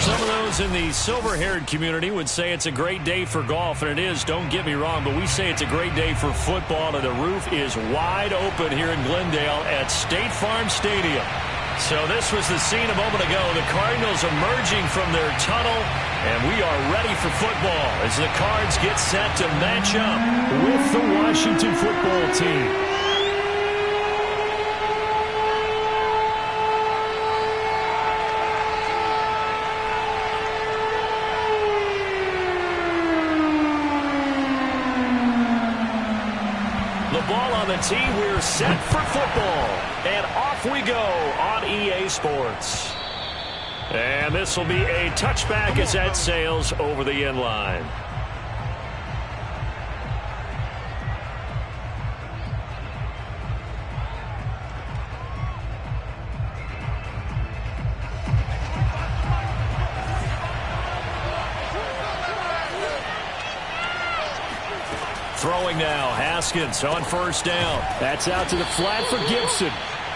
Some of those in the silver-haired community would say it's a great day for golf, and it is, don't get me wrong, but we say it's a great day for football, and the roof is wide open here in Glendale at State Farm Stadium. So this was the scene a moment ago. The Cardinals emerging from their tunnel, and we are ready for football as the Cards get set to match up with the Washington football team. Ball on the tee. We're set for football. And off we go on EA Sports. And this will be a touchback as that sails over the end line. Throwing now, Haskins on first down. That's out to the flat for Gibson.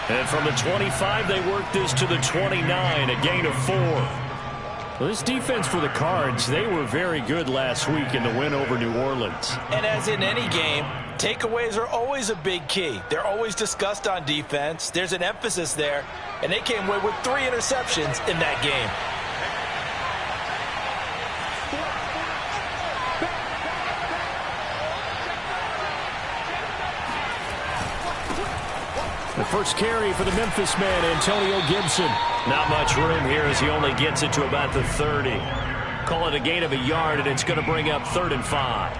And from the 25, they work this to the 29, a gain of 4. Well, this defense for the Cards, they were very good last week in the win over New Orleans. And as in any game, takeaways are always a big key. They're always discussed on defense. There's an emphasis there, and they came away with 3 interceptions in that game. The first carry for the Memphis man, Antonio Gibson. Not much room here as he only gets it to about the 30. Call it a gain of a yard, and it's going to bring up 3rd and 5.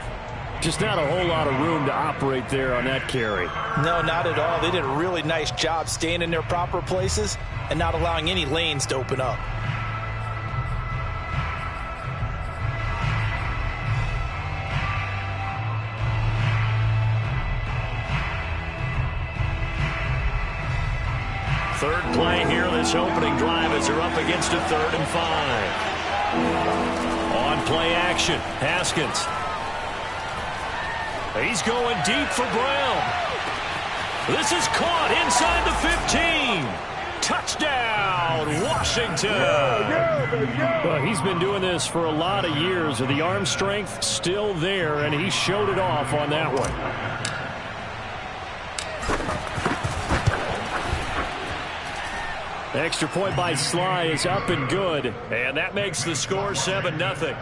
Just not a whole lot of room to operate there on that carry. No, not at all. They did a really nice job staying in their proper places and not allowing any lanes to open up. Third play here, this opening drive as they're up against a 3rd and 5. On play action, Haskins. He's going deep for Brown. This is caught inside the 15. Touchdown, Washington. Well, he's been doing this for a lot of years. The arm strength still there, and he showed it off on that one. Extra point by Sly is up and good. And that makes the score 7-0.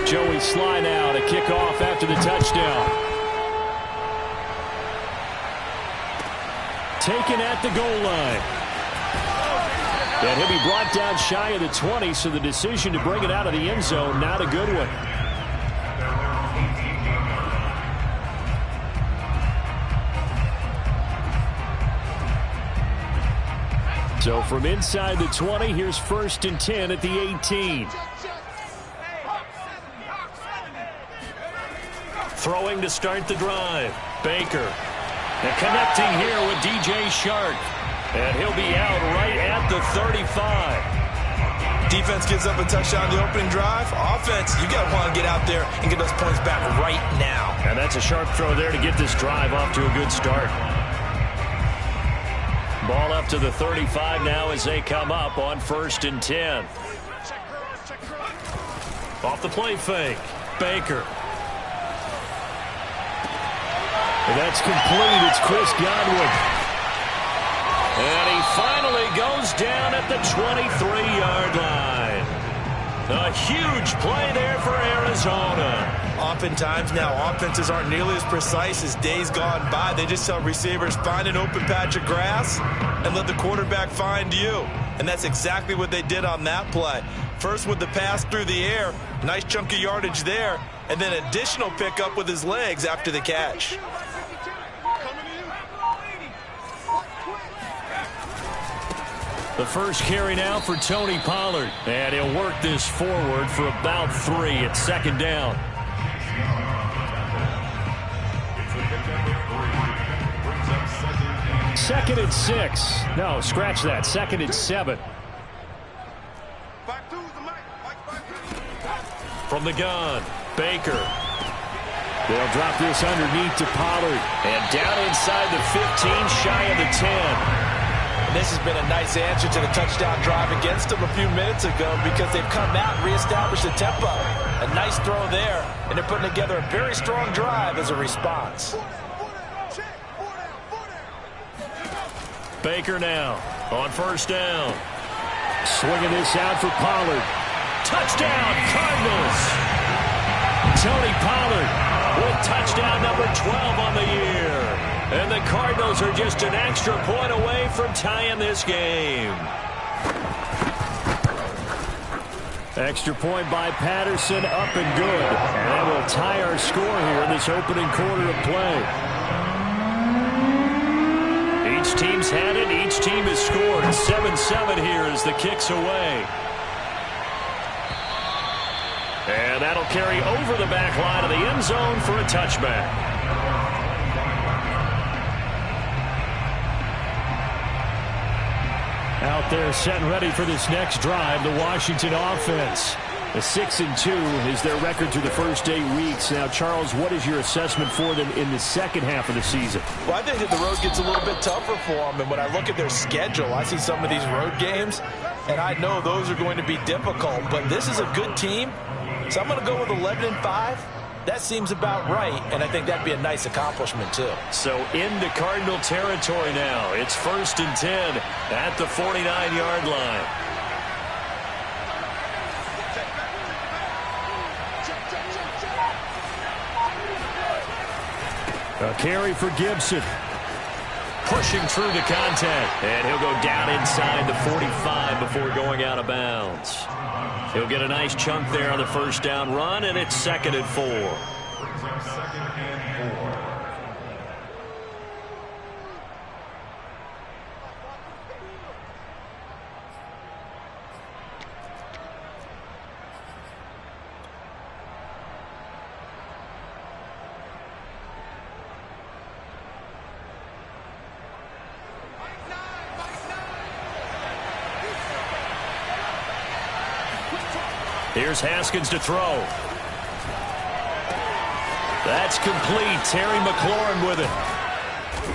Joey Sly now to kick off after the touchdown. Taken at the goal line. And he'll be brought down shy of the 20, so the decision to bring it out of the end zone, not a good one. So from inside the 20, here's 1st and 10 at the 18. Throwing to start the drive. Baker. And connecting here with DJ Shark. And he'll be out right at the 35. Defense gives up a touchdown the opening drive. Offense, you got to want to get out there and get those points back right now. And that's a sharp throw there to get this drive off to a good start. Ball up to the 35 now as they come up on 1st and 10. Off the play fake. Baker. And that's complete. It's Chris Godwin. And he finally goes down at the 23-yard line. A huge play there for Arizona. Oftentimes now offenses aren't nearly as precise as days gone by. They just tell receivers, find an open patch of grass and let the quarterback find you. And that's exactly what they did on that play. First with the pass through the air, nice chunk of yardage there, and then additional pickup with his legs after the catch. The first carry now for Tony Pollard. And he'll work this forward for about 3 at 2nd down. Second and 6. No, scratch that. 2nd and 7. From the gun, Baker. They'll drop this underneath to Pollard. And down inside the 15, shy of the 10. And this has been a nice answer to the touchdown drive against them a few minutes ago because they've come out and reestablished the tempo. A nice throw there, and they're putting together a very strong drive as a response. Baker now on first down. Swinging this out for Pollard. Touchdown, Cardinals! Tony Pollard with touchdown number 12 on the year. And the Cardinals are just an extra point away from tying this game. Extra point by Patterson, up and good. And that will tie our score here in this opening quarter of play. Each team's had it. Each team has scored. 7-7 here as the kick's away. And that'll carry over the back line of the end zone for a touchback. Out there set and ready for this next drive, the Washington offense. A 6-2 is their record through the first 8 weeks. Now, Charles, what is your assessment for them in the second half of the season? Well, I think that the road gets a little bit tougher for them. And when I look at their schedule, I see some of these road games, and I know those are going to be difficult. But this is a good team, so I'm going to go with 11-5. That seems about right, and I think that'd be a nice accomplishment, too. So into Cardinal territory now. It's 1st and 10 at the 49-yard line. A carry for Gibson. Pushing through the contact. And he'll go down inside the 45 before going out of bounds. He'll get a nice chunk there on the first down run, and it's 2nd and 4. Here's Haskins to throw. That's complete. Terry McLaurin with it.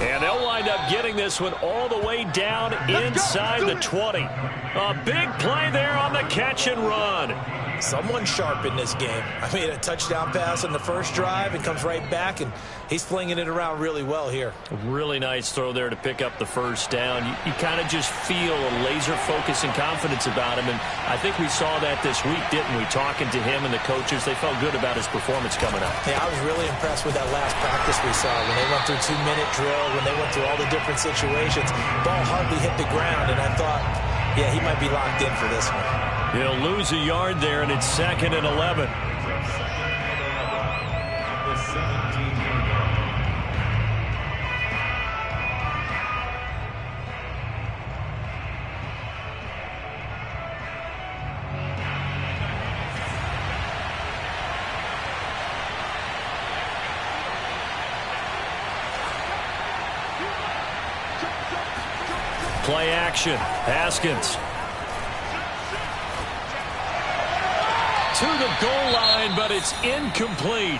And they'll wind up getting this one all the way down inside the 20. A big play there on the catch and run. Someone sharp in this game. I made a touchdown pass on the first drive and comes right back, and he's flinging it around really well here. A really nice throw there to pick up the first down. You kind of just feel a laser focus and confidence about him, and I think we saw that this week, didn't we? Talking to him and the coaches, they felt good about his performance coming up. Yeah, I was really impressed with that last practice we saw when they went through 2-minute drill, when they went through all the different situations. Ball hardly hit the ground, and I thought, yeah, he might be locked in for this one. He'll lose a yard there, and it's 2nd and 11. Play action. Haskins. To the goal line, but it's incomplete.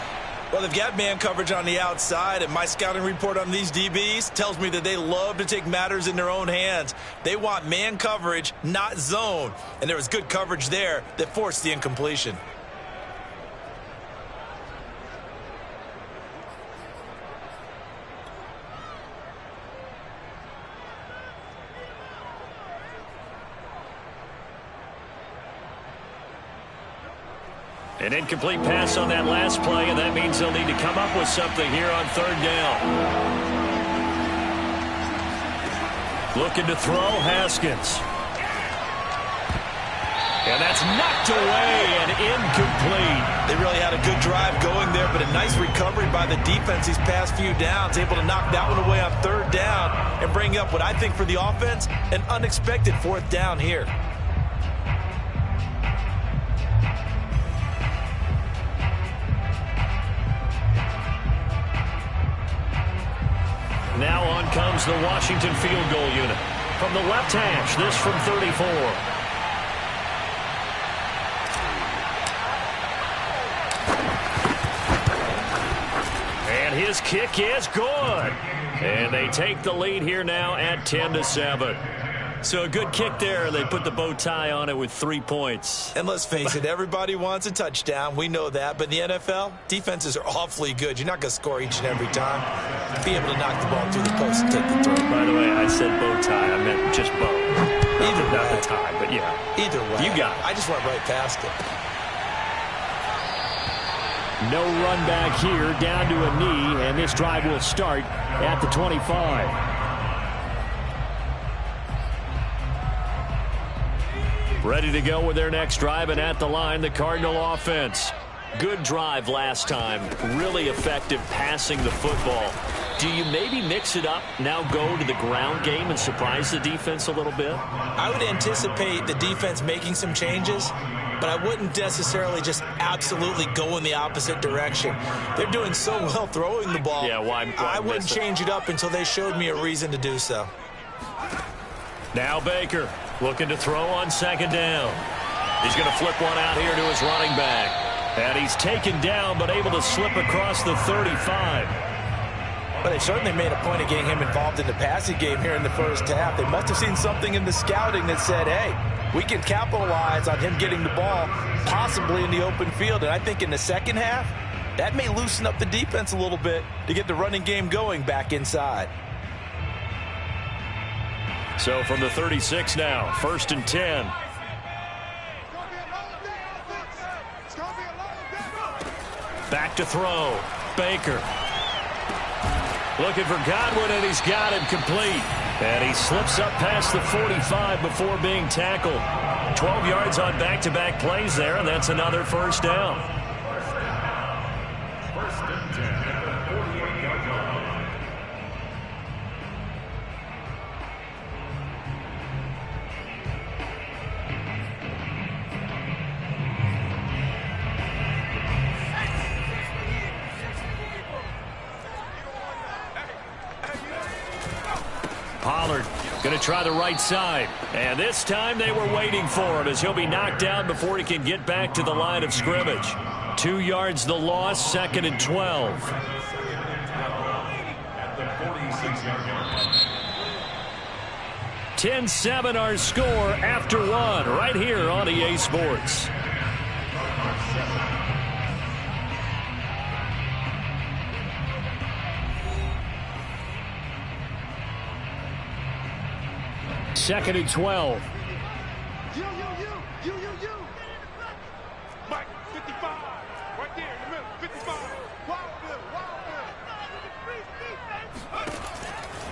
Well, they've got man coverage on the outside, and my scouting report on these DBs tells me that they love to take matters in their own hands. They want man coverage, not zone. And there was good coverage there that forced the incompletion. An incomplete pass on that last play, and that means they'll need to come up with something here on 3rd down. Looking to throw, Haskins. And that's knocked away and incomplete. They really had a good drive going there, but a nice recovery by the defense these past few downs, able to knock that one away on 3rd down and bring up what I think for the offense, an unexpected 4th down here. Now on comes the Washington field goal unit. From the left hash, this from 34. And his kick is good. And they take the lead here now at 10-7. So a good kick there. They put the bow tie on it with 3 points. And let's face it, everybody wants a touchdown. We know that. But in the NFL, defenses are awfully good. You're not going to score each and every time. Be able to knock the ball through the post and take the throw. By the way, I said bow tie. I meant just bow. Either way. Not the tie, but yeah. Either way. You got it. I just went right past it. No run back here, down to a knee, and this drive will start at the 25. Ready to go with their next drive, and at the line, the Cardinal offense. Good drive last time. Really effective passing the football. Do you maybe mix it up, now go to the ground game and surprise the defense a little bit? I would anticipate the defense making some changes, but I wouldn't necessarily just absolutely go in the opposite direction. They're doing so well throwing the ball. Yeah, why I wouldn't change it up until they showed me a reason to do so. Now Baker looking to throw on second down. He's going to flip one out here to his running back. And he's taken down but able to slip across the 35. But they certainly made a point of getting him involved in the passing game here in the first half. They must have seen something in the scouting that said, hey, we can capitalize on him getting the ball possibly in the open field. And I think in the second half, that may loosen up the defense a little bit to get the running game going back inside. So from the 36 now, 1st and 10. Back to throw. Baker. Looking for Godwin, and he's got him complete. And he slips up past the 45 before being tackled. 12 yards on back-to-back plays there, and that's another first down. First and 10 at the 48-yard line. Pollard going to try the right side. And this time they were waiting for him as he'll be knocked down before he can get back to the line of scrimmage. 2 yards the loss, 2nd and 12. 10-7 our score after one right here on EA Sports. Second and 12. You. Mike, 55. Right there in the middle, 55.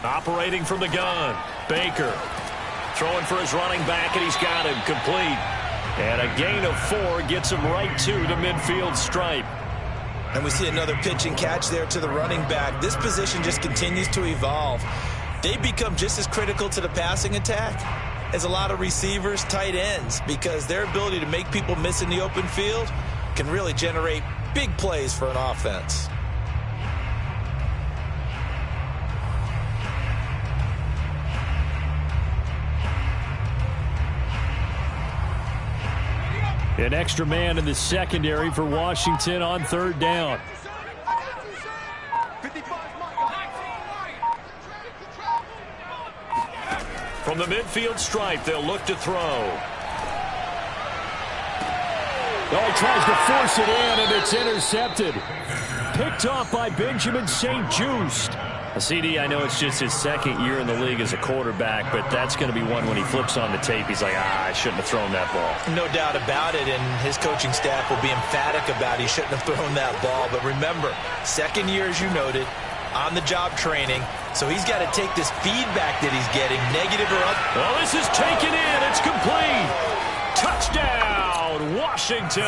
Operating from the gun. Baker throwing for his running back, and he's got him complete. And a gain of 4 gets him right to the midfield stripe. And we see another pitch and catch there to the running back. This position just continues to evolve. They become just as critical to the passing attack as a lot of receivers, tight ends, because their ability to make people miss in the open field can really generate big plays for an offense. An extra man in the secondary for Washington on 3rd down. From the midfield stripe, they'll look to throw. Oh, he tries to force it in, and it's intercepted. Picked off by Benjamin St-Juste. CD, I know it's just his 2nd year in the league as a quarterback, but that's going to be one when he flips on the tape. He's like, I shouldn't have thrown that ball. No doubt about it, and his coaching staff will be emphatic about he shouldn't have thrown that ball. But remember, 2nd year, as you noted, on-the-job training, so he's got to take this feedback that he's getting, negative or up. Well, this is taken in. It's complete. Touchdown, Washington.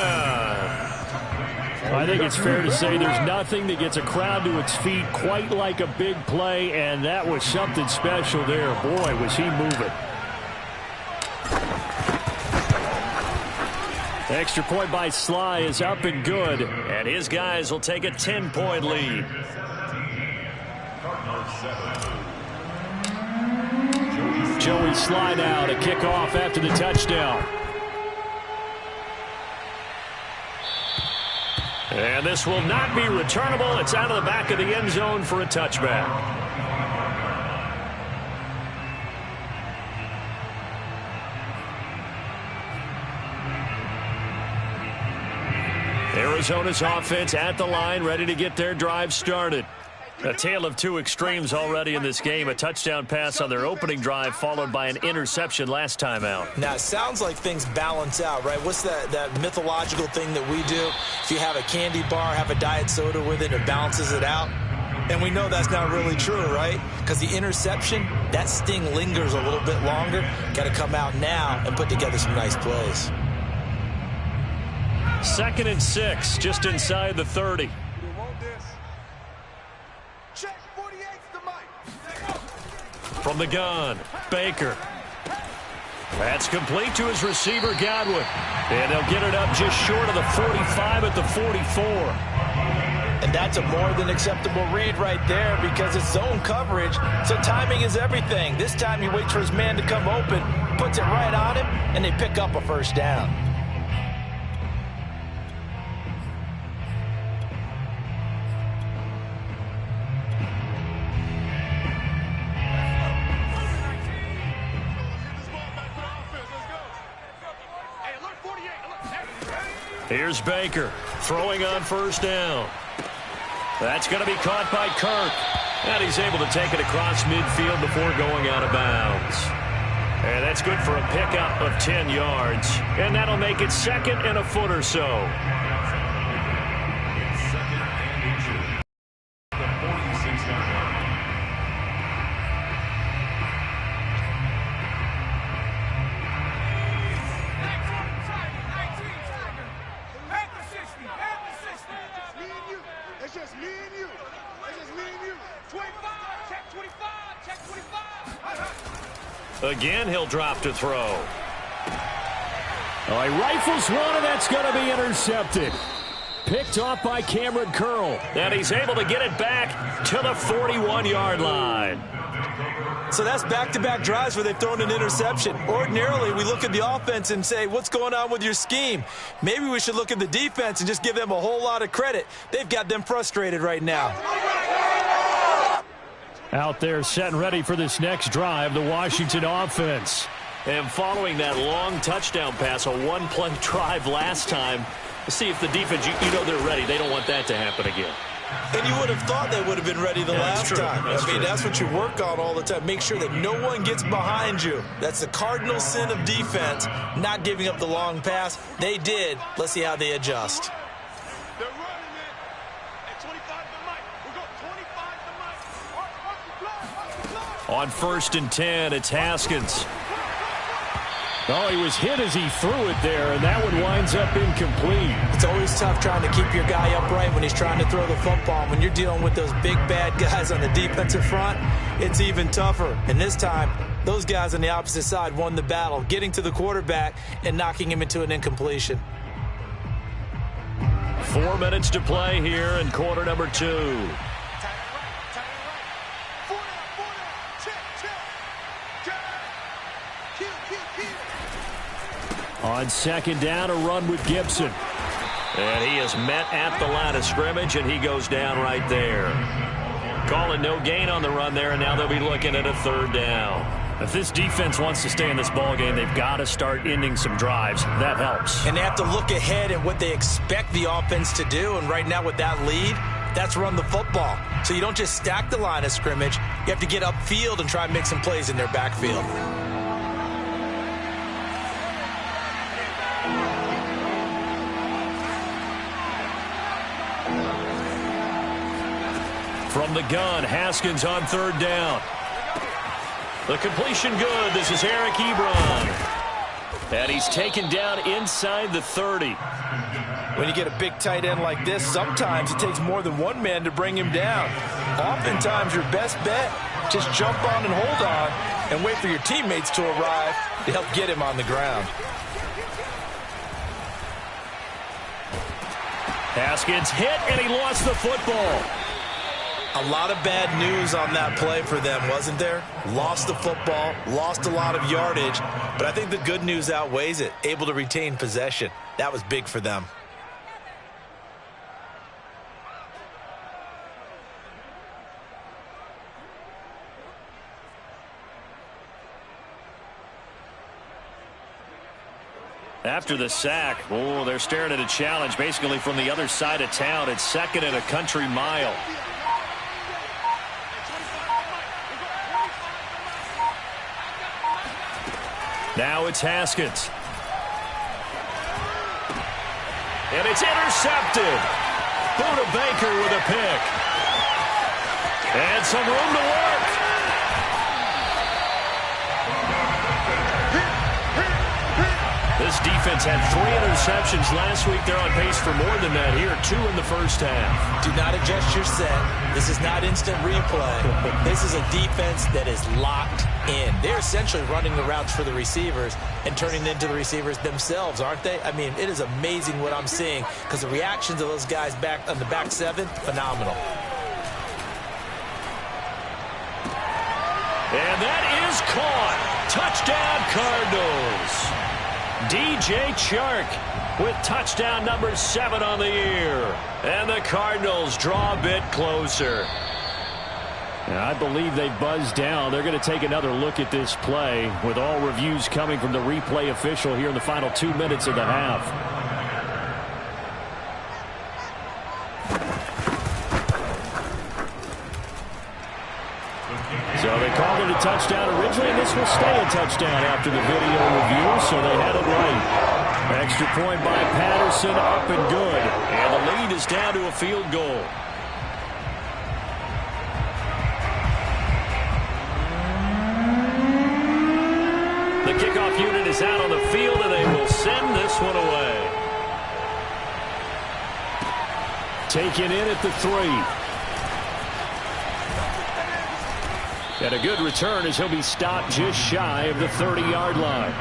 I think it's fair to say there's nothing that gets a crowd to its feet quite like a big play, and that was something special there. Boy, was he moving. Extra point by Sly is up and good, and his guys will take a 10-point lead. Joey Sly now to kick off after the touchdown. And this will not be returnable. It's out of the back of the end zone for a touchback. Arizona's offense at the line, ready to get their drive started. A tale of two extremes already in this game. A touchdown pass on their opening drive, followed by an interception last time out. Now, it sounds like things balance out, right? What's that mythological thing that we do? If you have a candy bar, have a diet soda with it, it balances it out. And we know that's not really true, right? Because the interception, that sting lingers a little bit longer. Got to come out now and put together some nice plays. 2nd and 6, just inside the 30. From the gun, Baker. That's complete to his receiver, Godwin. And they'll get it up just short of the 45 at the 44. And that's a more than acceptable read right there because it's zone coverage, so timing is everything. This time he waits for his man to come open, puts it right on him, and they pick up a first down. Here's Baker throwing on first down. That's going to be caught by Kirk. And he's able to take it across midfield before going out of bounds. And that's good for a pickup of 10 yards. And that'll make it 2nd and a foot or so. Again, he'll drop to throw. Oh, he rifles one, and that's going to be intercepted. Picked off by Cameron Curl. And he's able to get it back to the 41-yard line. So that's back-to-back drives where they've thrown an interception. Ordinarily, we look at the offense and say, what's going on with your scheme? Maybe we should look at the defense and just give them a whole lot of credit. They've got them frustrated right now. Out there set and ready for this next drive, the Washington offense. And following that long touchdown pass, a one-play drive last time, see if the defense, you know they're ready. They don't want that to happen again. And you would have thought they would have been ready the last time. I mean, that's what you work on all the time. Make sure that no one gets behind you. That's the cardinal sin of defense, not giving up the long pass. They did. Let's see how they adjust. They're running it at 25 to Mike. We'll go 25 to Mike. On 1st and 10, it's Haskins. Oh, he was hit as he threw it there, and that one winds up incomplete. It's always tough trying to keep your guy upright when he's trying to throw the football. When you're dealing with those big, bad guys on the defensive front, it's even tougher. And this time, those guys on the opposite side won the battle, getting to the quarterback and knocking him into an incompletion. 4 minutes to play here in quarter number 2. On 2nd down, a run with Gibson. And he is met at the line of scrimmage, and he goes down right there. Calling no gain on the run there, and now they'll be looking at a 3rd down. If this defense wants to stay in this ballgame, they've got to start ending some drives. That helps. And they have to look ahead at what they expect the offense to do, and right now with that lead, that's run the football. So you don't just stack the line of scrimmage. You have to get upfield and try and make some plays in their backfield. From the gun, Haskins on 3rd down. The completion good. This is Eric Ebron. And he's taken down inside the 30. When you get a big tight end like this, sometimes it takes more than one man to bring him down. Oftentimes, your best bet, just jump on and hold on and wait for your teammates to arrive to help get him on the ground. Haskins hit, and he lost the football. A lot of bad news on that play for them, wasn't there? Lost the football, lost a lot of yardage, but I think the good news outweighs it. Able to retain possession. That was big for them. After the sack, oh, they're staring at a challenge basically from the other side of town. It's 2nd and a country mile. Now it's Haskins. And it's intercepted. Buda Baker with a pick. And some room to work. This defense had 3 interceptions last week. They're on pace for more than that here. 2 in the first half. Do not adjust your set. This is not instant replay. This is a defense that is locked in. They're essentially running the routes for the receivers and turning it into the receivers themselves, aren't they? I mean, it is amazing what I'm seeing because the reactions of those guys back on the back 7, phenomenal. And that is caught. Touchdown, Cardinals. DJ Chark with touchdown number 7 on the year. And the Cardinals draw a bit closer. And I believe they buzzed down. They're going to take another look at this play with all reviews coming from the replay official here in the final 2 minutes of the half. So they called it a touchdown originally, and this will stay a touchdown after the video review, so they had it right. Extra point by Patterson, up and good. And the lead is down to a field goal. The kickoff unit is out on the field, and they will send this one away. Taken in at the 3. And a good return as he'll be stopped just shy of the 30-yard line.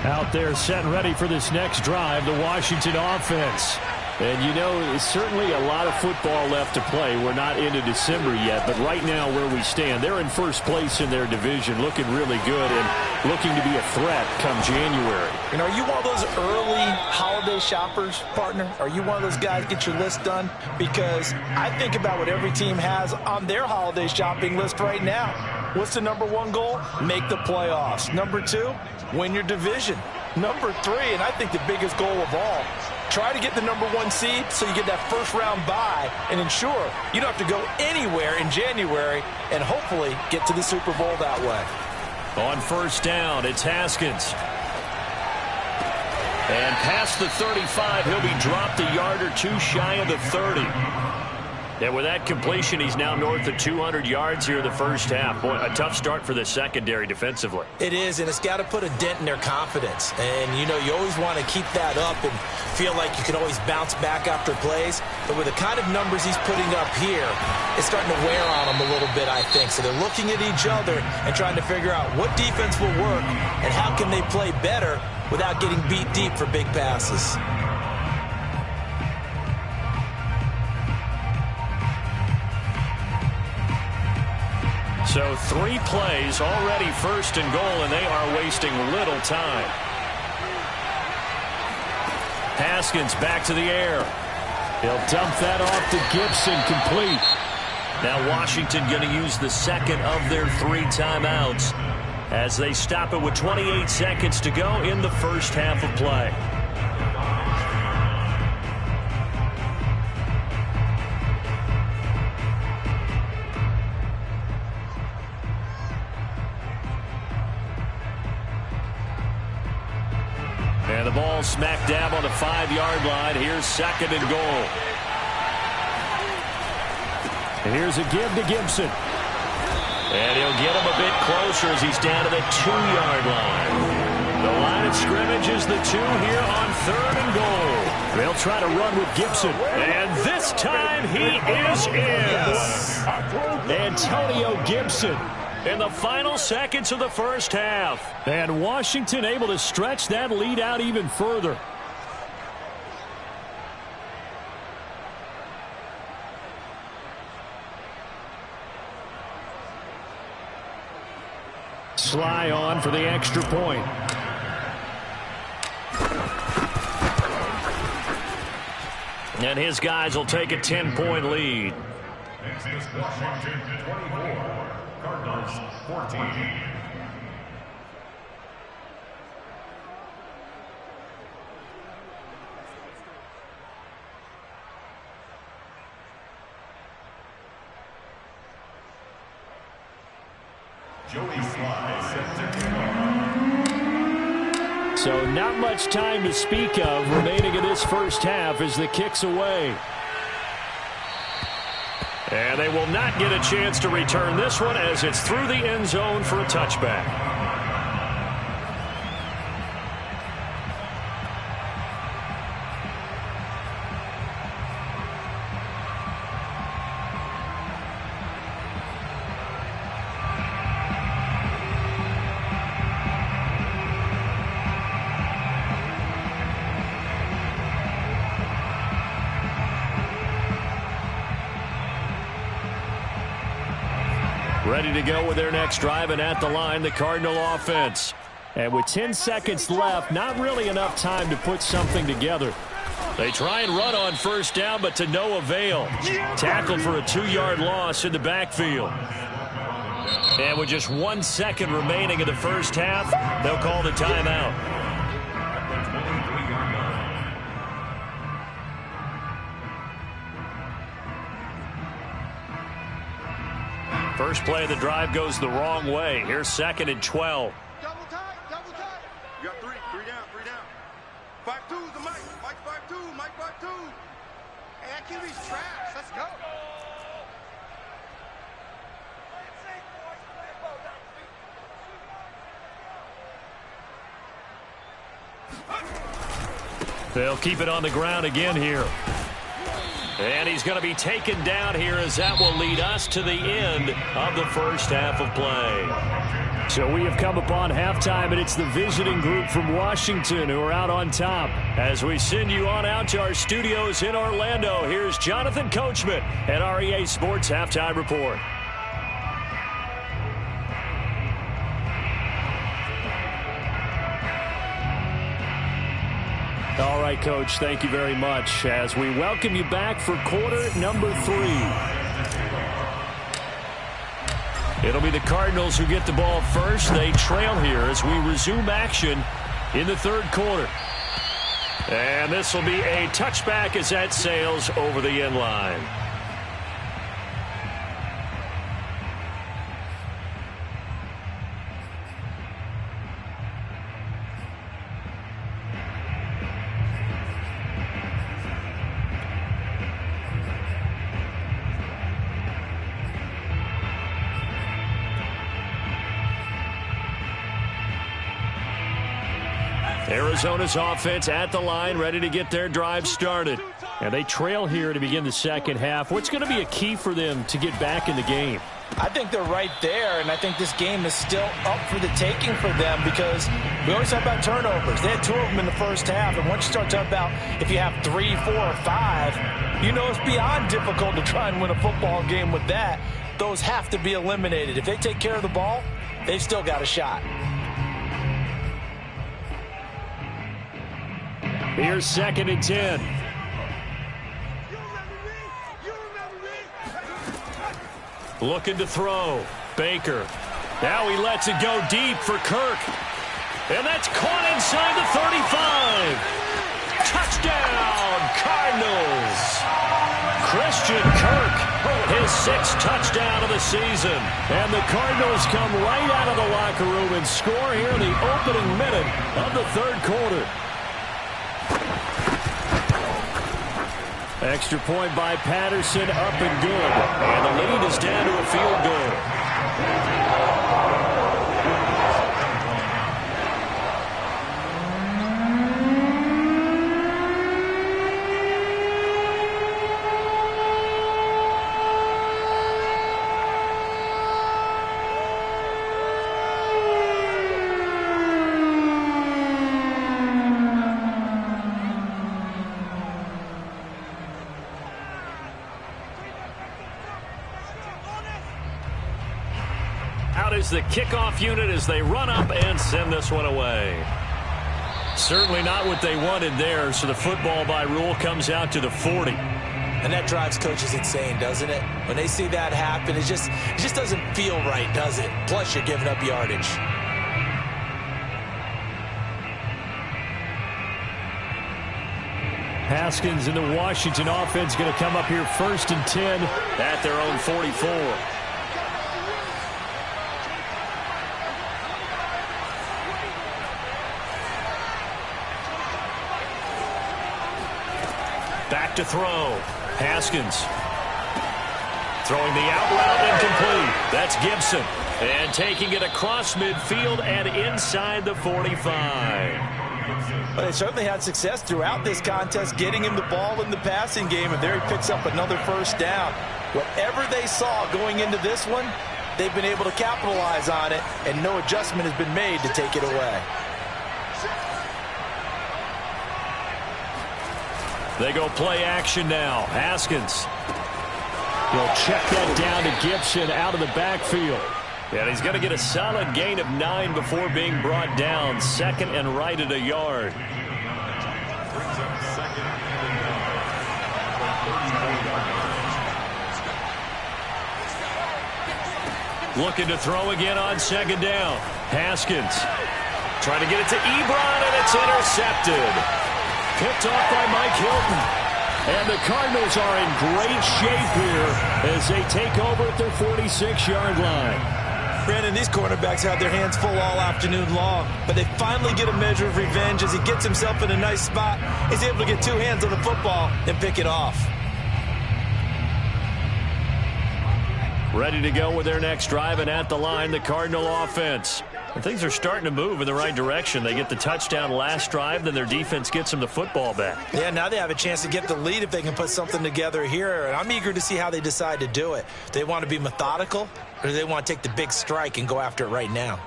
Out there set and ready for this next drive, the Washington offense. And, you know, it's certainly a lot of football left to play. We're not into December yet, but right now where we stand, they're in first place in their division, looking really good and looking to be a threat come January. And are you one of those early holiday shoppers, partner? Are you one of those guys get your list done? Because I think about what every team has on their holiday shopping list right now. What's the number 1 goal? Make the playoffs. Number 2, win your division. Number 3, and I think the biggest goal of all, try to get the number 1 seed so you get that first-round bye and ensure you don't have to go anywhere in January and hopefully get to the Super Bowl that way. On first down, it's Haskins. And past the 35, he'll be dropped a yard or 2 shy of the 30. And with that completion, he's now north of 200 yards here in the first half. Boy, a tough start for the secondary defensively. It is, and it's got to put a dent in their confidence. And, you know, you always want to keep that up and feel like you can always bounce back after plays. But with the kind of numbers he's putting up here, it's starting to wear on them a little bit, I think. So they're looking at each other and trying to figure out what defense will work and how can they play better without getting beat deep for big passes. So 3 plays, already first and goal, and they are wasting little time. Haskins back to the air. He'll dump that off to Gibson, complete. Now Washington going to use the second of their 3 timeouts as they stop it with 28 seconds to go in the first half of play. And the ball smack dab on the 5-yard line. Here's second and goal. And here's a give to Gibson. And he'll get him a bit closer as he's down to the 2-yard line. The line of scrimmage is the 2 here on third and goal. They'll try to run with Gibson. And this time he is in. Antonio Gibson. In the final seconds of the first half. And Washington able to stretch that lead out even further. Sly on for the extra point. And his guys will take a 10-point lead. Next is Washington 24, Cardinals 14. Joey Sly set to kick off. So not much time to speak of remaining in this first half as the kick's away. And they will not get a chance to return this one as it's through the end zone for a touchback. Ready to go with their next drive, and at the line, the Cardinal offense. And with 10 seconds left, not really enough time to put something together. They try and run on first down, but to no avail. Tackled for a 2-yard loss in the backfield. And with just 1 second remaining in the first half, they'll call the timeout. First play of the drive goes the wrong way. Here's 2nd and 12. Double tight, double tight. You got three down. 5-2 is the Mike. Mike 5-2, Mike 5-2. Hey, that QB's trash. Let's go. They'll keep it on the ground again here. And he's going to be taken down here as that will lead us to the end of the first half of play. So we have come upon halftime, and it's the visiting group from Washington who are out on top. As we send you on out to our studios in Orlando, here's Jonathan Coachman at REA Sports Halftime Report. All right, Coach, thank you very much as we welcome you back for quarter number 3. It'll be the Cardinals who get the ball first. They trail here as we resume action in the third quarter. And this will be a touchback as that sails over the end line. Arizona's offense at the line, ready to get their drive started. And they trail here to begin the second half. What's going to be a key for them to get back in the game? I think they're right there, and I think this game is still up for the taking for them because we always talk about turnovers. They had 2 of them in the first half, and once you start talking about if you have 3, 4, or 5, you know it's beyond difficult to try and win a football game with that. Those have to be eliminated. If they take care of the ball, they've still got a shot. Here's 2nd and 10. Looking to throw. Baker. Now he lets it go deep for Kirk. And that's caught inside the 35. Touchdown, Cardinals. Christian Kirk, his 6th touchdown of the season. And the Cardinals come right out of the locker room and score here in the opening minute of the third quarter. Extra point by Patterson, up and good. And the lead is down to a field goal. Is the kickoff unit as they run up and send this one away. Certainly not what they wanted there, so the football by rule comes out to the 40. And that drives coaches insane, doesn't it? When they see that happen, it just doesn't feel right, does it? Plus, you're giving up yardage. Haskins and the Washington offense going to come up here 1st and 10 at their own 44. Back to throw. Haskins throwing the out route incomplete. That's Gibson. And taking it across midfield and inside the 45. But they certainly had success throughout this contest, getting him the ball in the passing game, and there he picks up another 1st down. Whatever they saw going into this one, they've been able to capitalize on it, and no adjustment has been made to take it away. They go play action now. Haskins. He'll check that down to Gibson out of the backfield. And he's going to get a solid gain of 9 before being brought down. 2nd and right at a yard. Looking to throw again on 2nd down. Haskins trying to get it to Ebron, and it's intercepted. Picked off by Mike Hilton. And the Cardinals are in great shape here as they take over at their 46-yard line. Brandon, these cornerbacks have their hands full all afternoon long, but they finally get a measure of revenge as he gets himself in a nice spot. He's able to get 2 hands on the football and pick it off. Ready to go with their next drive, and at the line, the Cardinal offense. And things are starting to move in the right direction. They get the touchdown last drive, then their defense gets them the football back. Yeah, now they have a chance to get the lead if they can put something together here, and I'm eager to see how they decide to do it. Do they want to be methodical, or do they want to take the big strike and go after it right now?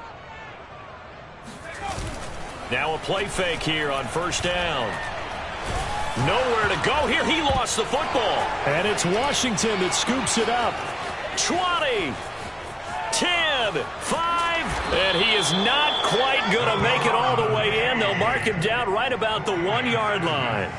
Now a play fake here on 1st down. Nowhere to go here. He lost the football. And it's Washington that scoops it up. 20, 10, 5, and he is not quite going to make it all the way in. They'll mark him down right about the 1-yard line.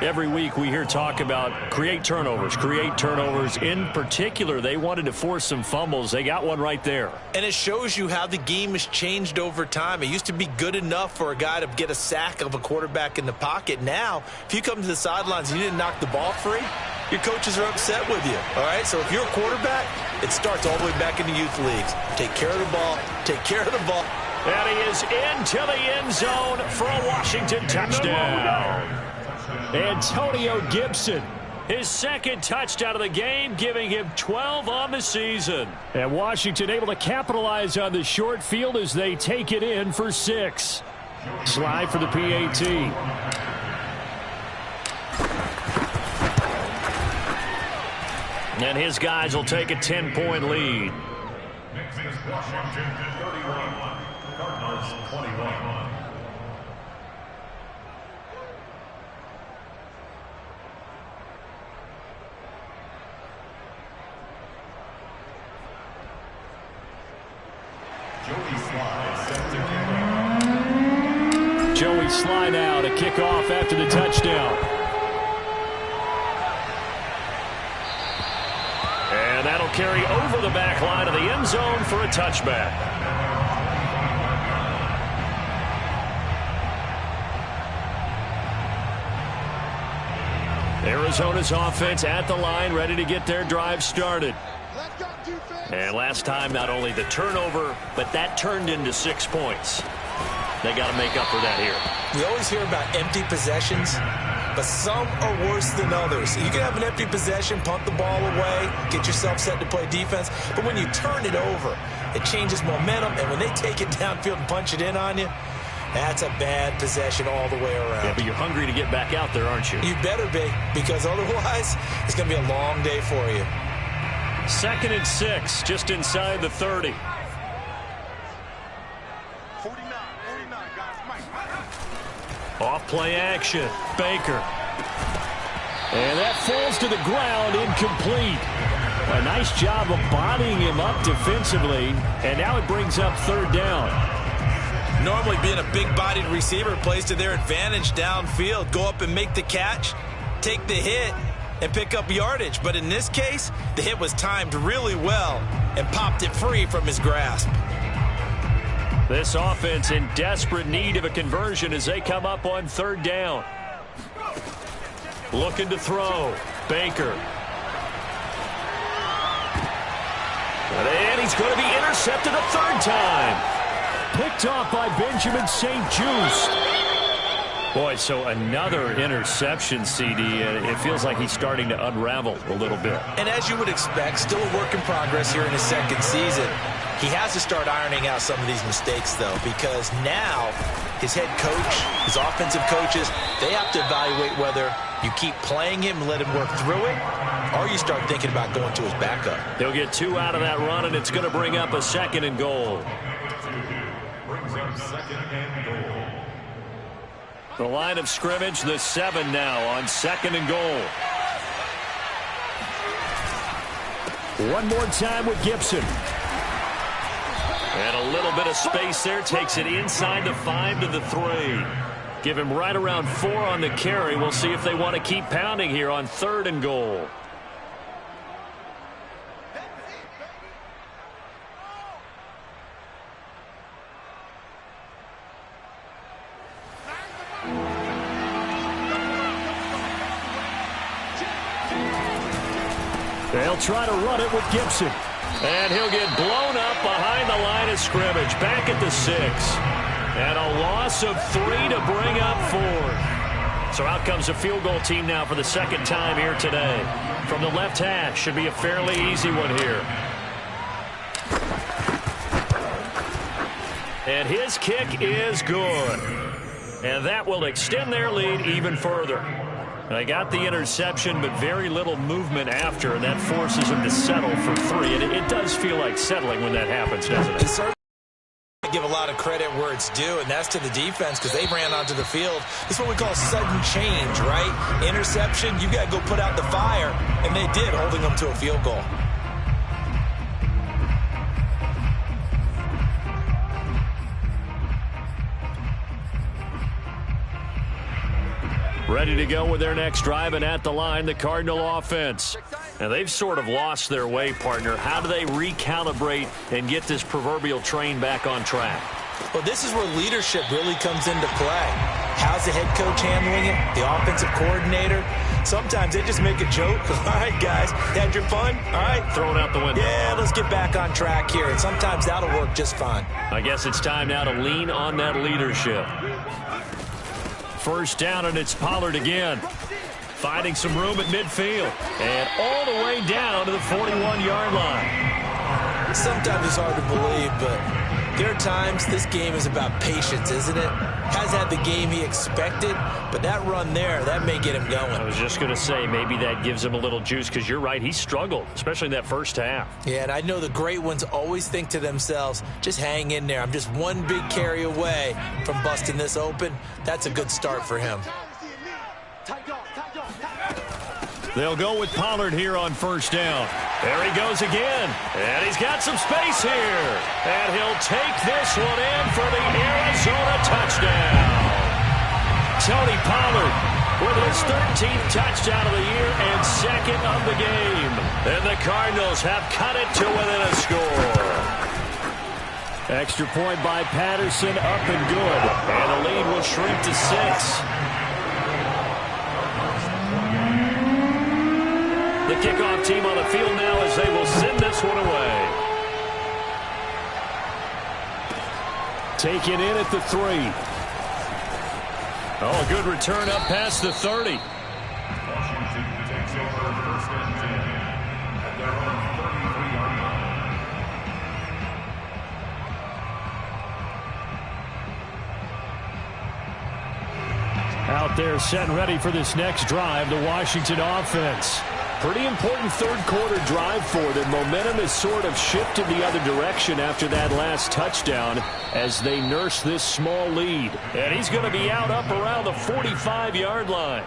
Every week we hear talk about create turnovers. In particular, they wanted to force some fumbles. They got one right there. And it shows you how the game has changed over time. It used to be good enough for a guy to get a sack of a quarterback in the pocket. Now, if you come to the sidelines and you didn't knock the ball free, your coaches are upset with you. All right, so if you're a quarterback, it starts all the way back in the youth leagues. Take care of the ball. Take care of the ball. And he is into the end zone for a Washington touchdown. Antonio Gibson. His 2nd touchdown of the game, giving him 12 on the season. And Washington able to capitalize on the short field as they take it in for 6. Slide for the PAT. And his guys will take a 10-point lead. Next is Washington 31, Cardinals 21. Joey Sly now to kick off after the touchdown. And that'll carry over the back line of the end zone for a touchback. Arizona's offense at the line, ready to get their drive started. And last time, not only the turnover, but that turned into 6 points. They got to make up for that here. We always hear about empty possessions, but some are worse than others. You can have an empty possession, punt the ball away, get yourself set to play defense, but when you turn it over, it changes momentum, and when they take it downfield and punch it in on you, that's a bad possession all the way around. Yeah, but you're hungry to get back out there, aren't you? You better be, because otherwise, it's going to be a long day for you. 2nd and 6, just inside the 30. 49, guys. Mike. Off play action. Baker. And that falls to the ground, incomplete. A nice job of bodying him up defensively, and now it brings up 3rd down. Normally being a big-bodied receiver plays to their advantage downfield. Go up and make the catch, take the hit, and pick up yardage. But in this case, the hit was timed really well and popped it free from his grasp. This offense in desperate need of a conversion as they come up on 3rd down. Looking to throw. Baker. And he's going to be intercepted a 3rd time. Picked off by Benjamin St. Juste. Boy, so another interception, CD. It feels like he's starting to unravel a little bit. And as you would expect, still a work in progress here in his 2nd season. He has to start ironing out some of these mistakes, though, because now his head coach, his offensive coaches, they have to evaluate whether you keep playing him and let him work through it, or you start thinking about going to his backup. He'll get 2 out of that run, and it's going to bring up a 2nd and goal. Brings up 2nd and goal. The line of scrimmage, the 7 now on 2nd and goal. One more time with Gibson. And a little bit of space there. Takes it inside the 5 to the 3. Give him right around 4 on the carry. We'll see if they want to keep pounding here on 3rd and goal. They'll try to run it with Gibson. And he'll get blown up behind the line of scrimmage. Back at the 6. And a loss of 3 to bring up 4. So out comes the field goal team now for the 2nd time here today. From the left hash. Should be a fairly easy one here. And his kick is good. And that will extend their lead even further. They got the interception, but very little movement after, and that forces them to settle for 3. And it does feel like settling when that happens, doesn't it? It certainly give a lot of credit where it's due, and that's to the defense because they ran onto the field. This is what we call sudden change, right? Interception, you got to go put out the fire, and they did, holding them to a field goal. Ready to go with their next drive, and at the line, the Cardinal offense. And they've sort of lost their way, partner. How do they recalibrate and get this proverbial train back on track? Well, this is where leadership really comes into play. How's the head coach handling it? The offensive coordinator? Sometimes they just make a joke. All right, guys, had your fun? All right. Throw it out the window. Yeah, let's get back on track here. And sometimes that'll work just fine. I guess it's time now to lean on that leadership. 1st down, and it's Pollard again. Finding some room at midfield. And all the way down to the 41-yard line. Sometimes it's hard to believe, but there are times this game is about patience, isn't it? Has had the game he expected, but that run there, that may get him going. I was just going to say, maybe that gives him a little juice, because you're right, he struggled, especially in that 1st half. Yeah, and I know the great ones always think to themselves, just hang in there. I'm just one big carry away from busting this open. That's a good start for him. They'll go with Pollard here on 1st down. There he goes again. And he's got some space here. And he'll take this one in for the Arizona touchdown. Tony Pollard with his 13th touchdown of the year and 2nd of the game. And the Cardinals have cut it to within a score. Extra point by Patterson, up and good. And the lead will shrink to 6. The kickoff team on the field now as they will send this one away. Taken in at the 3. Oh, a good return up past the 30. Washington takes over 1st and 10 at their own 33-yard line. Out there set and ready for this next drive, the Washington offense. Pretty important 3rd quarter drive for them. Momentum has sort of shifted the other direction after that last touchdown as they nurse this small lead. And he's going to be out up around the 45-yard line.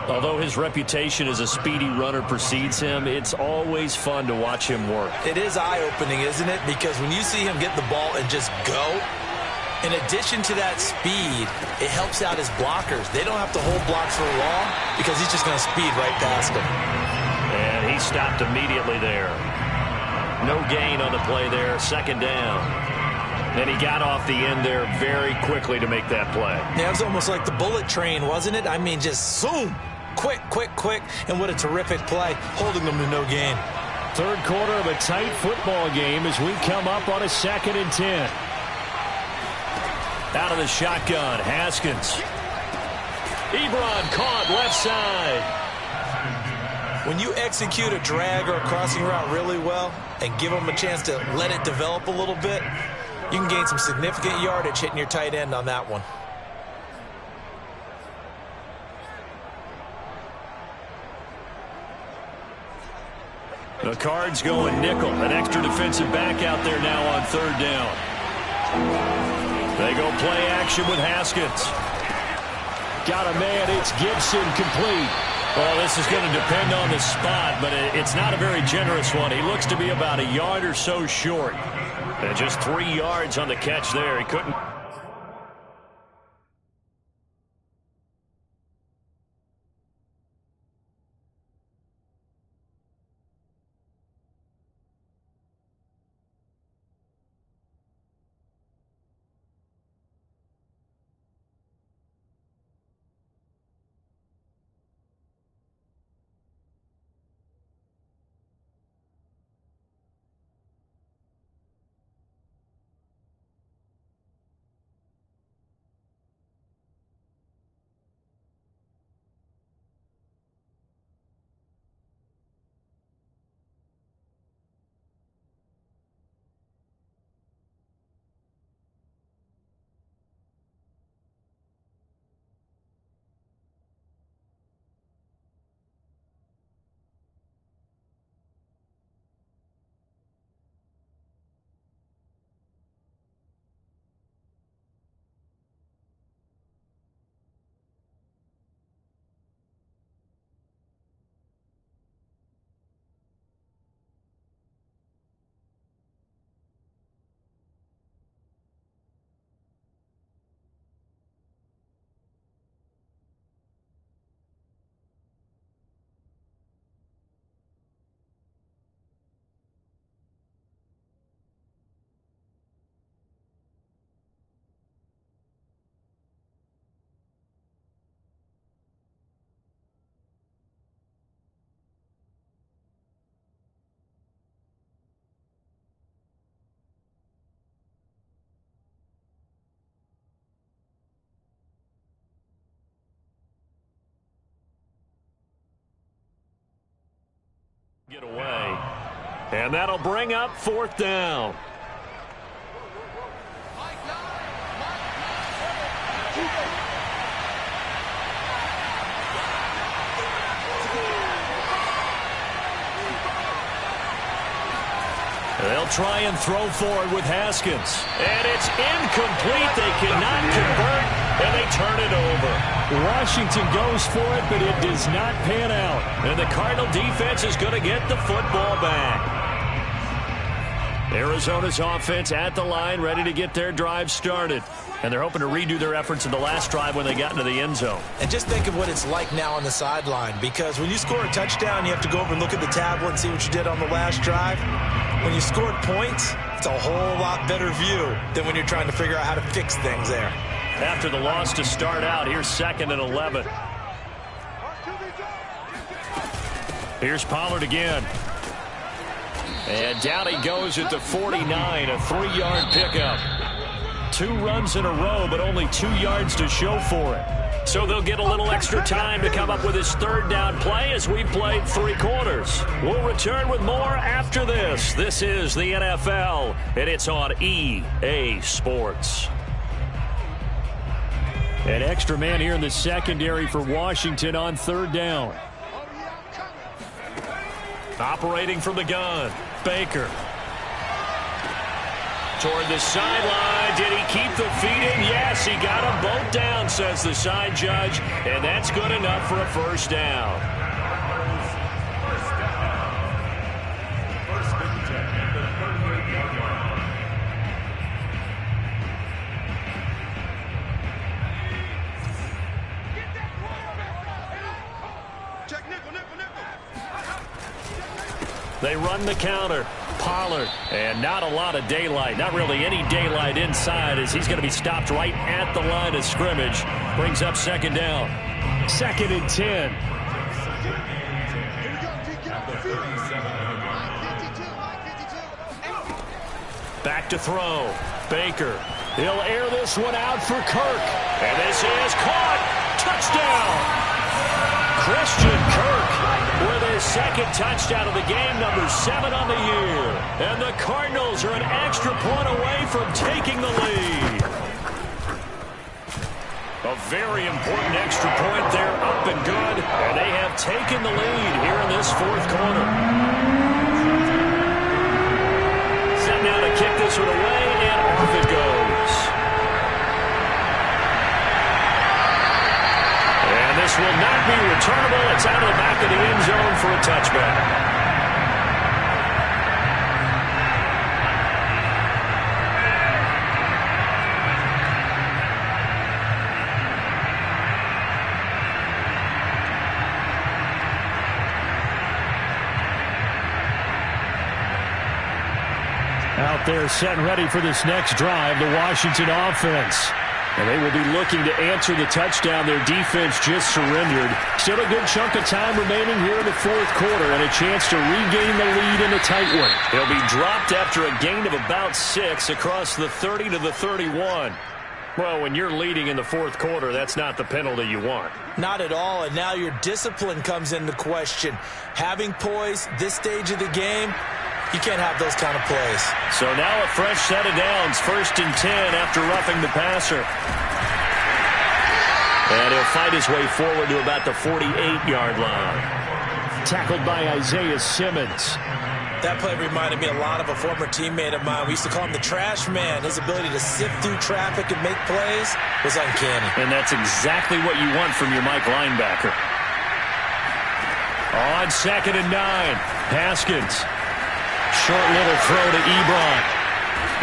Although his reputation as a speedy runner precedes him, it's always fun to watch him work. It is eye-opening, isn't it? Because when you see him get the ball and just go, In addition to that speed, it helps out his blockers. They don't have to hold blocks for long because he's just going to speed right past them. And he stopped immediately there. No gain on the play there, second down. And he got off the end there very quickly to make that play. Yeah, it was almost like the bullet train, wasn't it? I mean, just zoom, quick, quick, quick, and what a terrific play, holding them to no gain. Third quarter of a tight football game as we come up on a 2nd and 10. Out of the shotgun, Haskins. Ebron caught left side. When you execute a drag or a crossing route really well and give them a chance to let it develop a little bit, you can gain some significant yardage hitting your tight end on that one. The Cards going nickel. An extra defensive back out there now on 3rd down. They go play action with Haskins. Got a man. It's Gibson, complete. Well, this is going to depend on the spot, but it's not a very generous one. He looks to be about a yard or so short. And just 3 yards on the catch there. He couldn't. Get away. And that'll bring up 4th down. They'll try and throw forward with Haskins. And it's incomplete. They cannot convert, and they turn it over. Washington goes for it, but it does not pan out. And the Cardinal defense is going to get the football back. Arizona's offense at the line, ready to get their drive started. And they're hoping to redo their efforts in the last drive when they got into the end zone. And just think of what it's like now on the sideline, because when you score a touchdown, you have to go over and look at the tablet and see what you did on the last drive. When you scored points, it's a whole lot better view than when you're trying to figure out how to fix things there. After the loss to start out, here's 2nd and 11. Here's Pollard again. And down he goes at the 49, a 3-yard pickup. 2 runs in a row, but only 2 yards to show for it. So they'll get a little extra time to come up with his 3rd down play as we played 3 quarters. We'll return with more after this. This is the NFL, and it's on EA Sports. An extra man here in the secondary for Washington on 3rd down. Operating from the gun, Baker. Toward the sideline. Did he keep the feet in? Yes, he got them both down, says the side judge. And that's good enough for a 1st down. They run the counter. Pollard, and not a lot of daylight. Not really any daylight inside as he's going to be stopped right at the line of scrimmage. Brings up second down. 2nd and 10. Back to throw. Baker. He'll air this one out for Kirk. And this is caught. Touchdown. Christian Kirk with his second touchdown of the game, number 7 on the year. And the Cardinals are an extra point away from taking the lead. A very important extra point there, up and good. And they have taken the lead here in this fourth quarter. Set now to kick this one away, and off it goes. And this will not be returnable. It's out of the back of the end zone for a touchback. Out there set and ready for this next drive, the Washington offense. And they will be looking to answer the touchdown their defense just surrendered. Still a good chunk of time remaining here in the fourth quarter and a chance to regain the lead in a tight one. He'll be dropped after a gain of about 6 across the 30 to the 31. Well, when you're leading in the fourth quarter, that's not the penalty you want. Not at all, and now your discipline comes into question. Having poise this stage of the game, you can't have those kind of plays. So now a fresh set of downs, 1st and 10 after roughing the passer. And he'll fight his way forward to about the 48-yard line. Tackled by Isaiah Simmons. That play reminded me a lot of a former teammate of mine. We used to call him the trash man. His ability to sift through traffic and make plays was uncanny. And that's exactly what you want from your Mike linebacker. On 2nd and 9, Haskins. Short little throw to Ebron.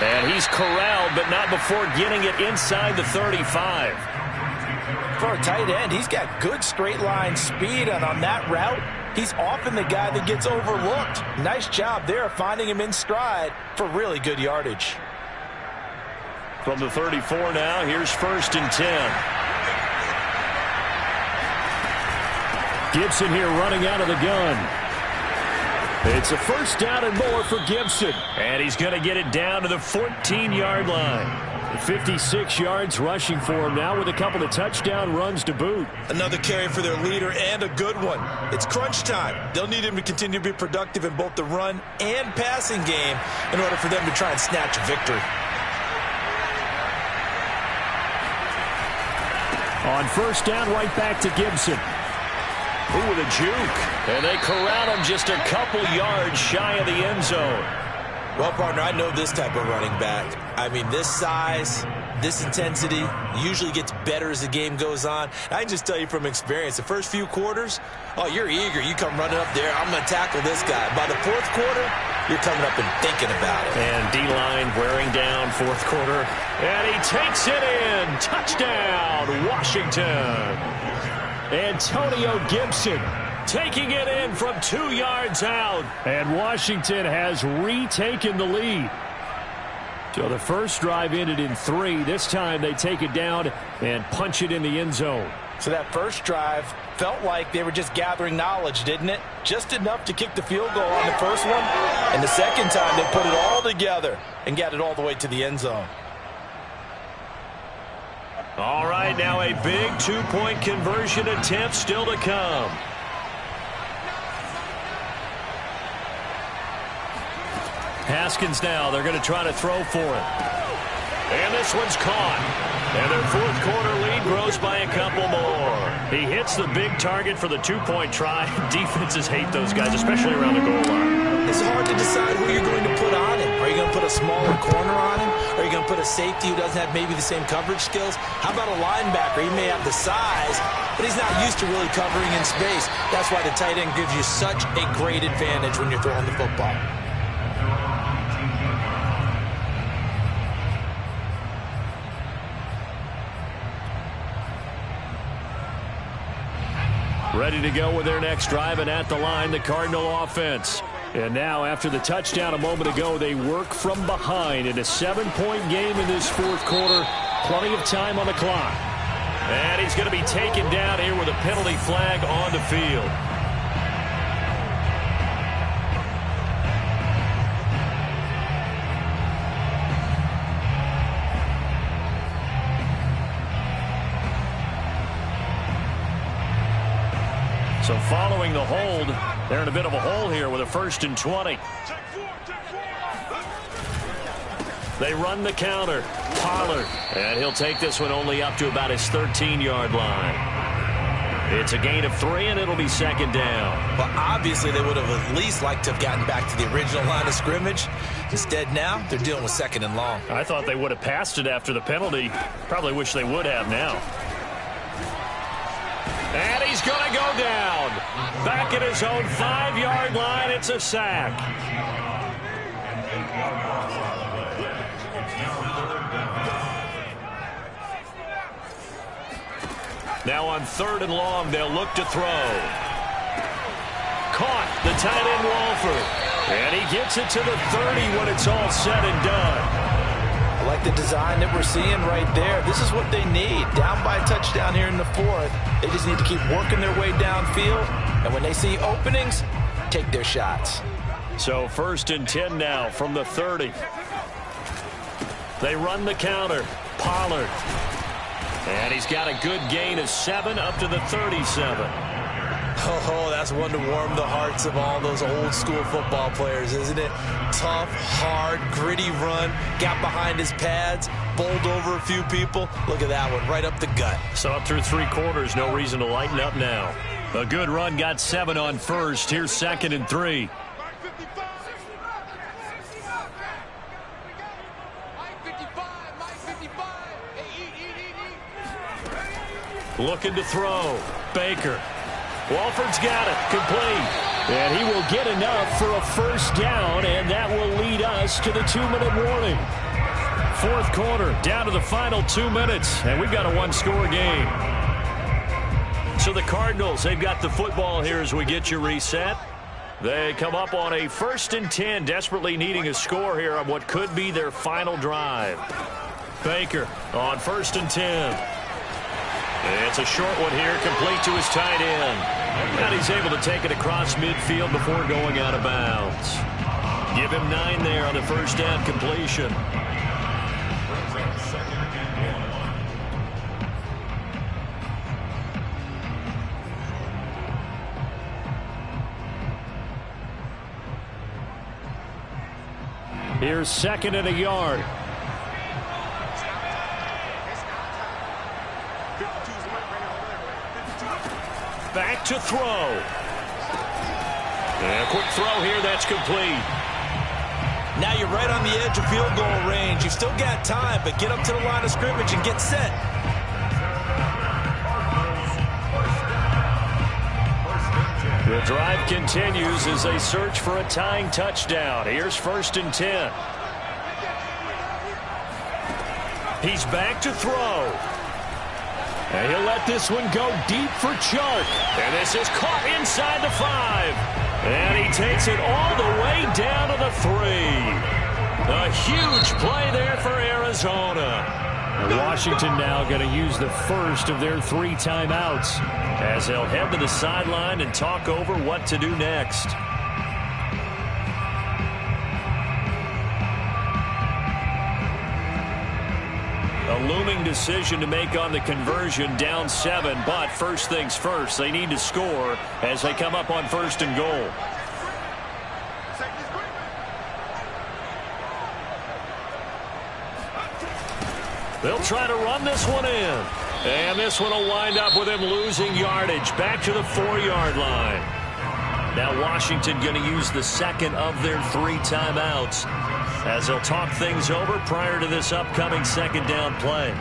And he's corralled, but not before getting it inside the 35. For a tight end, he's got good straight line speed, and on that route, he's often the guy that gets overlooked. Nice job there finding him in stride for really good yardage. From the 34 now, here's 1st and 10. Gibson here running out of the gun. It's a 1st down and more for Gibson. And he's going to get it down to the 14-yard line. 56 yards rushing for him now with a couple of touchdown runs to boot. Another carry for their leader and a good one. It's crunch time. They'll need him to continue to be productive in both the run and passing game in order for them to try and snatch a victory. On 1st down, right back to Gibson. Ooh, with a juke. And they corral him just a couple yards shy of the end zone. Well, partner, I know this type of running back. I mean, this size, this intensity usually gets better as the game goes on. I can just tell you from experience, the first few quarters, oh, you're eager. You come running up there, I'm going to tackle this guy. By the fourth quarter, you're coming up and thinking about it. And D-line wearing down fourth quarter. And he takes it in. Touchdown, Washington. Antonio Gibson taking it in from 2 yards out. And Washington has retaken the lead. So the first drive ended in 3. This time they take it down and punch it in the end zone. So that first drive felt like they were just gathering knowledge, didn't it? Just enough to kick the field goal on the first one. And the second time they put it all together and got it all the way to the end zone. All right, now a big 2-point conversion attempt still to come. Haskins now, they're going to try to throw for it. And this one's caught. And their fourth quarter lead grows by a couple more. He hits the big target for the 2-point try. Defenses hate those guys, especially around the goal line. It's hard to decide who you're going to put on him. Are you going to put a smaller corner on him? Are you going to put a safety who doesn't have maybe the same coverage skills? How about a linebacker? He may have the size, but he's not used to really covering in space. That's why the tight end gives you such a great advantage when you're throwing the football. Ready to go with their next drive, and at the line, the Cardinal offense. And now, after the touchdown a moment ago, they work from behind in a 7-point game in this fourth quarter. Plenty of time on the clock. And he's going to be taken down here with a penalty flag on the field. So following the hold, they're in a bit of a hole here with a 1st and 20. They run the counter. Pollard. And he'll take this one only up to about his 13-yard line. It's a gain of 3, and it'll be 2nd down. Well, obviously, they would have at least liked to have gotten back to the original line of scrimmage. Instead, now, they're dealing with 2nd and long. I thought they would have passed it after the penalty. Probably wish they would have now. And he's going to go down. Back at his own 5-yard line, it's a sack. Now on 3rd and long, they'll look to throw. Caught, the tight end Walford. And he gets it to the 30 when it's all said and done. I like the design that we're seeing right there. This is what they need. Down by a touchdown here in the 4th. They just need to keep working their way downfield. And when they see openings, take their shots. So 1st and 10 now from the 30. They run the counter. Pollard. And he's got a good gain of 7 up to the 37. Oh, that's one to warm the hearts of all those old school football players, isn't it? Tough, hard, gritty run. Got behind his pads, bowled over a few people. Look at that one, right up the gut. So up through 3 quarters, no reason to lighten up now. A good run, got 7 on 1st. Here's 2nd and 3. Looking to throw. Baker. Walford's got it. Complete. And he will get enough for a 1st down, and that will lead us to the 2-minute warning. 4th quarter, down to the final 2 minutes, and we've got a 1-score game. So the Cardinals, they've got the football here as we get you reset. They come up on a 1st and 10, desperately needing a score here on what could be their final drive. Baker on 1st and 10. It's a short one here, complete to his tight end. And he's able to take it across midfield before going out of bounds. Give him 9 there on the 1st down completion. Here's 2nd and a yard. Back to throw. And a quick throw here, that's complete. Now you're right on the edge of field goal range. You've still got time, but get up to the line of scrimmage and get set. The drive continues as they search for a tying touchdown. Here's 1st and 10. He's back to throw. And he'll let this one go deep for Chark. And this is caught inside the 5. And he takes it all the way down to the 3. A huge play there for Arizona. Washington now going to use the first of their 3 timeouts as they'll head to the sideline and talk over what to do next. A looming decision to make on the conversion, down 7, but first things first, they need to score as they come up on 1st and goal. They'll try to run this one in. And this one will wind up with him losing yardage back to the 4-yard line. Now Washington going to use the 2nd of their 3 timeouts as they'll talk things over prior to this upcoming 2nd down play.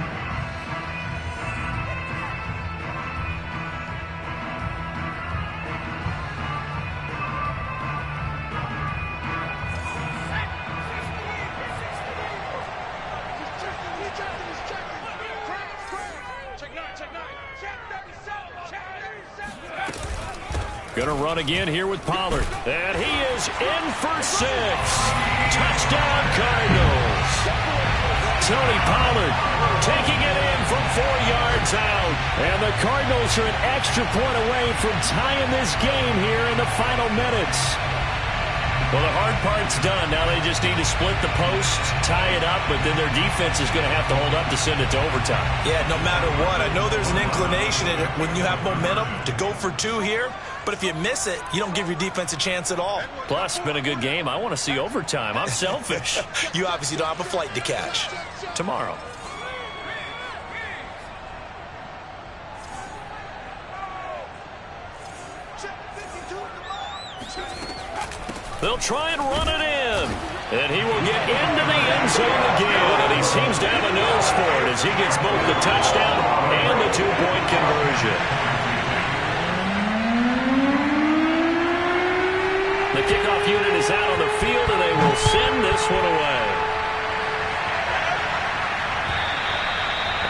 Gonna run again here with Pollard. And he is in for 6. Touchdown, Cardinals. Tony Pollard taking it in from 4 yards out. And the Cardinals are an extra point away from tying this game here in the final minutes. Well, the hard part's done. Now they just need to split the post, tie it up, but then their defense is going to have to hold up to send it to overtime. Yeah, no matter what. I know there's an inclination in it when you have momentum to go for 2 here, but if you miss it, you don't give your defense a chance at all. Plus, it's been a good game. I want to see overtime. I'm selfish. You obviously don't have a flight to catch. Tomorrow. They'll try and run it in. And he will get into the end zone again. And he seems to have a nose for it as he gets both the touchdown and the 2-point conversion. The kickoff unit is out on the field, and they will send this one away.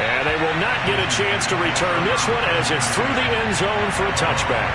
And they will not get a chance to return this one as it's through the end zone for a touchback.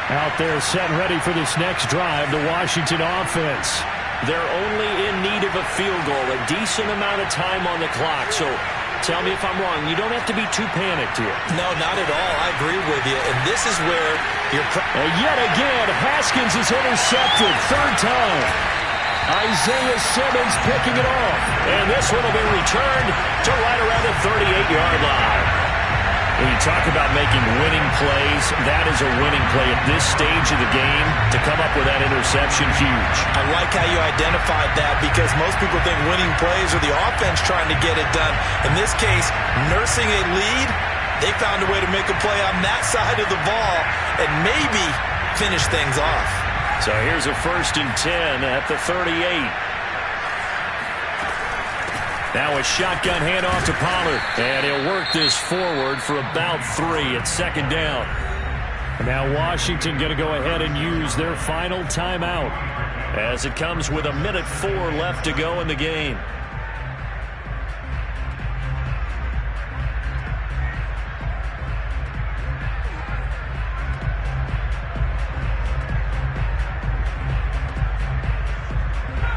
Out there set and ready for this next drive, the Washington offense. They're only in need of a field goal, a decent amount of time on the clock. So tell me if I'm wrong. You don't have to be too panicked here. No, not at all. I agree with you. And this is where you're... And yet again, Haskins is intercepted. 3rd time. Isaiah Simmons picking it off. And this one will be returned to right around the 38-yard line. When you talk about making winning plays, that is a winning play at this stage of the game. To come up with that interception, huge. I like how you identified that because most people think winning plays are the offense trying to get it done. In this case, nursing a lead, they found a way to make a play on that side of the ball and maybe finish things off. So here's a 1st and 10 at the 38. Now a shotgun handoff to Pollard. And he'll work this forward for about 3 at 2nd down. Now Washington going to go ahead and use their final timeout as it comes with 1:04 left to go in the game.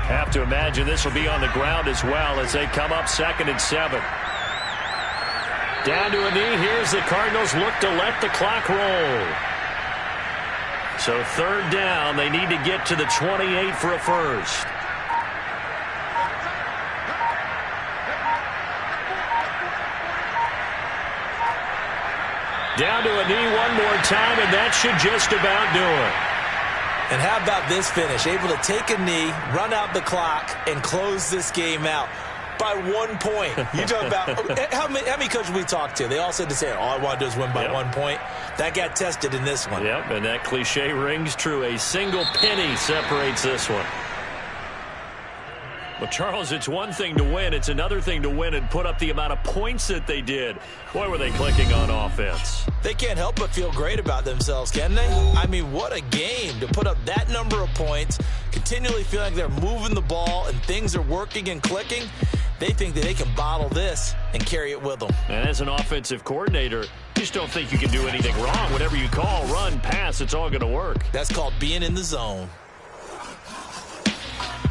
Have to imagine this will be on the ground as well as they come up 2nd and 7. Down to a knee. Here's the Cardinals look to let the clock roll. So 3rd down. They need to get to the 28 for a first. Down to a knee one more time, and that should just about do it. And how about this finish? Able to take a knee, run out the clock, and close this game out by 1 point. You talk about how many coaches we talked to? They all said the same. All I want to do is win by 1 point. That got tested in this one. Yep, and that cliche rings true. A single penny separates this one. Well, Charles, it's one thing to win. It's another thing to win and put up the amount of points that they did. Boy, were they clicking on offense. They can't help but feel great about themselves, can they? I mean, what a game to put up that number of points, continually feel like they're moving the ball and things are working and clicking. They think that they can bottle this and carry it with them. And as an offensive coordinator, you just don't think you can do anything wrong. Whatever you call, run, pass, it's all going to work. That's called being in the zone.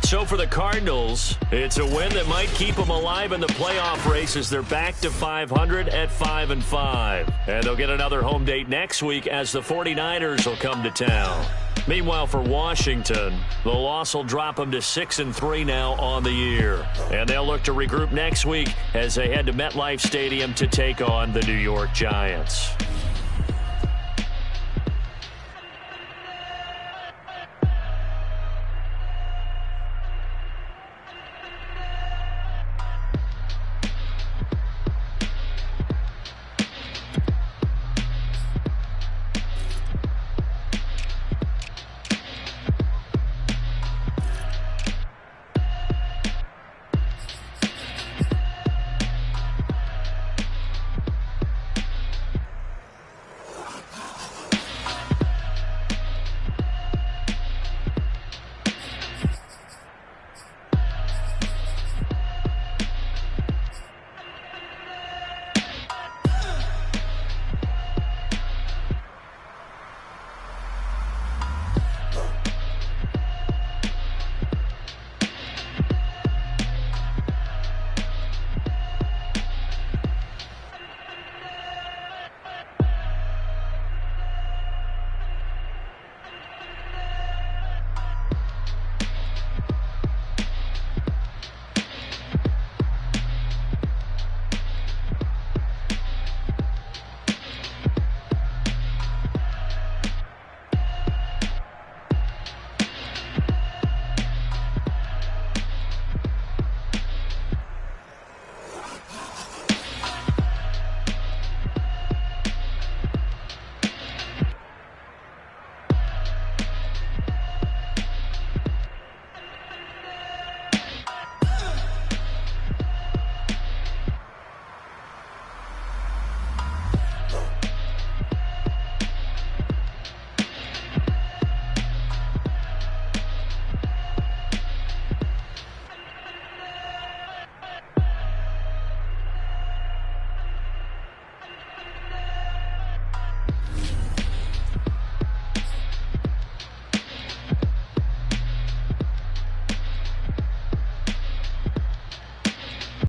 So for the Cardinals, it's a win that might keep them alive in the playoff race as they're back to 500 at 5-5. And they'll get another home date next week as the 49ers will come to town. Meanwhile, for Washington, the loss will drop them to 6-3 now on the year. And they'll look to regroup next week as they head to MetLife Stadium to take on the New York Giants.